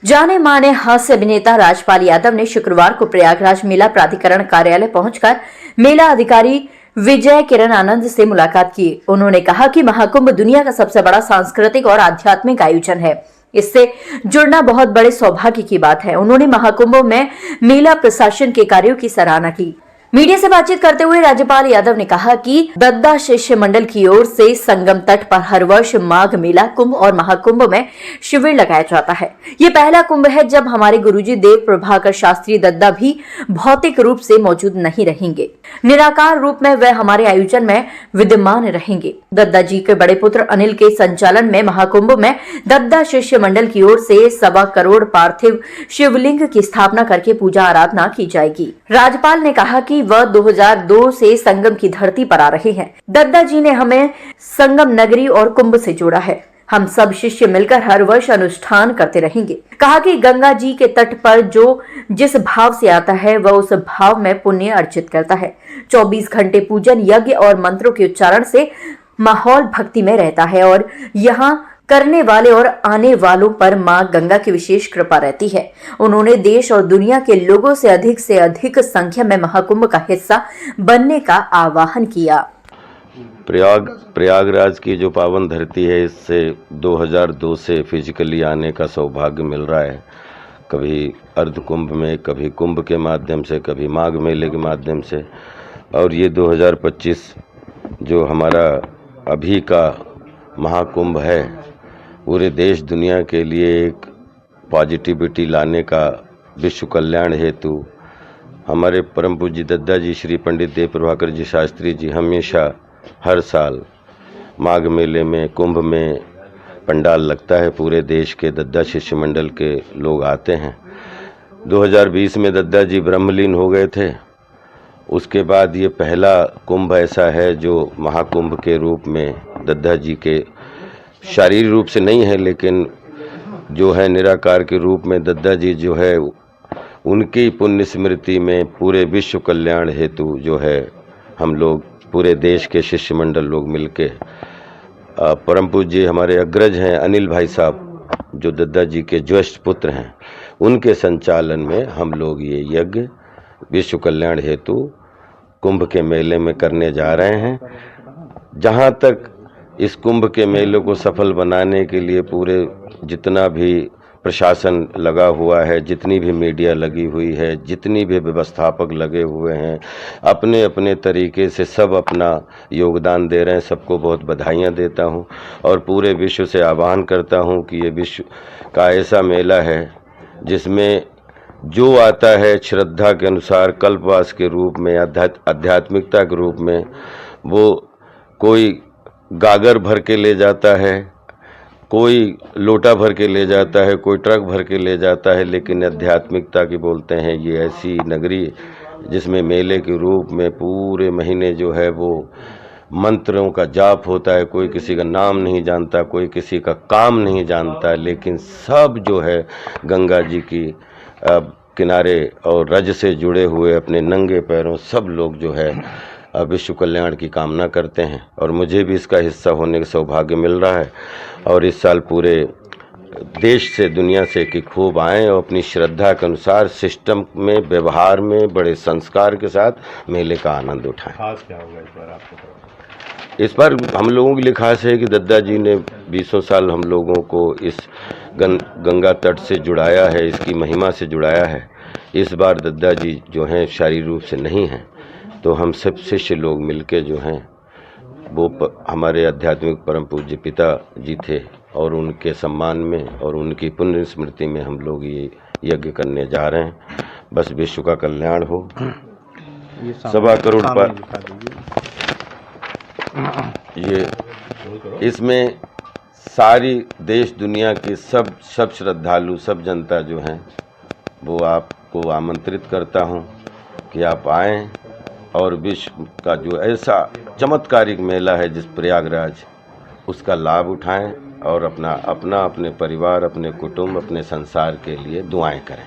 जाने माने हास्य अभिनेता राजपाल यादव ने शुक्रवार को प्रयागराज मेला प्राधिकरण कार्यालय पहुंचकर मेला अधिकारी विजय किरण आनंद से मुलाकात की। उन्होंने कहा कि महाकुंभ दुनिया का सबसे बड़ा सांस्कृतिक और आध्यात्मिक आयोजन है। इससे जुड़ना बहुत बड़े सौभाग्य की बात है। उन्होंने महाकुंभ में मेला प्रशासन के कार्यों की सराहना की। मीडिया से बातचीत करते हुए राज्यपाल यादव ने कहा कि दद्दा शिष्य मंडल की ओर से संगम तट पर हर वर्ष माघ मेला, कुंभ और महाकुंभ में शिविर लगाया जाता है। ये पहला कुंभ है जब हमारे गुरुजी देव प्रभाकर शास्त्री दद्दा भी भौतिक रूप से मौजूद नहीं रहेंगे, निराकार रूप में वह हमारे आयोजन में विद्यमान रहेंगे। दद्दा जी के बड़े पुत्र अनिल के संचालन में महाकुंभ में दद्दा शिष्य मंडल की ओर से 1.25 करोड़ पार्थिव शिवलिंग की स्थापना करके पूजा आराधना की जाएगी। राज्यपाल ने कहा कि वह 2002 से संगम की धरती पर आ रहे हैं। दद्दा जी ने हमें संगम नगरी और कुंभ से जोड़ा है। हम सब शिष्य मिलकर हर वर्ष अनुष्ठान करते रहेंगे। कहा कि गंगा जी के तट पर जो जिस भाव से आता है वह उस भाव में पुण्य अर्जित करता है। 24 घंटे पूजन, यज्ञ और मंत्रों के उच्चारण से माहौल भक्ति में रहता है और यहाँ करने वाले और आने वालों पर मां गंगा की विशेष कृपा रहती है। उन्होंने देश और दुनिया के लोगों से अधिक संख्या में महाकुंभ का हिस्सा बनने का आह्वान किया। प्रयागराज की जो पावन धरती है, इससे 2002 से फिजिकली आने का सौभाग्य मिल रहा है। कभी अर्ध कुंभ में, कभी कुंभ के माध्यम से, कभी माघ मेले के माध्यम से, और ये 2025 जो हमारा अभी का महाकुंभ है, पूरे देश दुनिया के लिए एक पॉजिटिविटी लाने का, विश्व कल्याण हेतु हमारे परम पूज्य दद्दा जी श्री पंडित देव प्रभाकर जी शास्त्री जी हमेशा हर साल माघ मेले में, कुंभ में पंडाल लगता है। पूरे देश के दद्दा शिष्य मंडल के लोग आते हैं। 2020 में दद्दा जी ब्रह्मलीन हो गए थे। उसके बाद ये पहला कुंभ ऐसा है जो महाकुंभ के रूप में दद्दा जी के शारीरिक रूप से नहीं है, लेकिन जो है निराकार के रूप में दद्दा जी जो है उनकी पुण्य स्मृति में पूरे विश्व कल्याण हेतु जो है हम लोग पूरे देश के शिष्य मंडल लोग मिलके, परम पूज्य हमारे अग्रज हैं अनिल भाई साहब जो दद्दा जी के ज्येष्ठ पुत्र हैं, उनके संचालन में हम लोग ये यज्ञ विश्व कल्याण हेतु कुंभ के मेले में करने जा रहे हैं। जहाँ तक इस कुंभ के मेले को सफल बनाने के लिए पूरे जितना भी प्रशासन लगा हुआ है, जितनी भी मीडिया लगी हुई है, जितनी भी व्यवस्थापक लगे हुए हैं, अपने अपने तरीके से सब अपना योगदान दे रहे हैं। सबको बहुत बधाइयाँ देता हूँ और पूरे विश्व से आह्वान करता हूँ कि ये विश्व का ऐसा मेला है जिसमें जो आता है श्रद्धा के अनुसार, कल्पवास के रूप में, आध्यात्मिकता के रूप में, वो कोई गागर भर के ले जाता है, कोई लोटा भर के ले जाता है, कोई ट्रक भर के ले जाता है, लेकिन आध्यात्मिकता की बोलते हैं ये ऐसी नगरी जिसमें मेले के रूप में पूरे महीने जो है वो मंत्रों का जाप होता है। कोई किसी का नाम नहीं जानता, कोई किसी का काम नहीं जानता, लेकिन सब जो है गंगा जी की किनारे और रज से जुड़े हुए अपने नंगे पैरों सब लोग जो है विश्व कल्याण की कामना करते हैं। और मुझे भी इसका हिस्सा होने का सौभाग्य मिल रहा है और इस साल पूरे देश से, दुनिया से कि खूब आएँ और अपनी श्रद्धा के अनुसार सिस्टम में, व्यवहार में, बड़े संस्कार के साथ मेले का आनंद उठाएं। खास क्या होगा इस बार आपके तरफ? इस बार हम लोगों की लिखास है कि दद्दा जी ने 20 साल हम लोगों को इस गंगा तट से जुड़ाया है, इसकी महिमा से जुड़ाया है। इस बार दद्दा जी जो हैं शारीरिक रूप से नहीं हैं, तो हम सब शिष्य लोग मिलके जो हैं वो हमारे आध्यात्मिक परम पूज्य पिता जी थे और उनके सम्मान में और उनकी पुण्य स्मृति में हम लोग ये यज्ञ करने जा रहे हैं। बस विश्व का कल्याण हो। 1.25 करोड़ पर ये इसमें सारी देश दुनिया की सब श्रद्धालु, सब जनता जो हैं वो आपको आमंत्रित करता हूँ कि आप आएँ और विश्व का जो ऐसा चमत्कारिक मेला है जिस प्रयागराज, उसका लाभ उठाएं और अपने परिवार, अपने कुटुंब, अपने संसार के लिए दुआएं करें।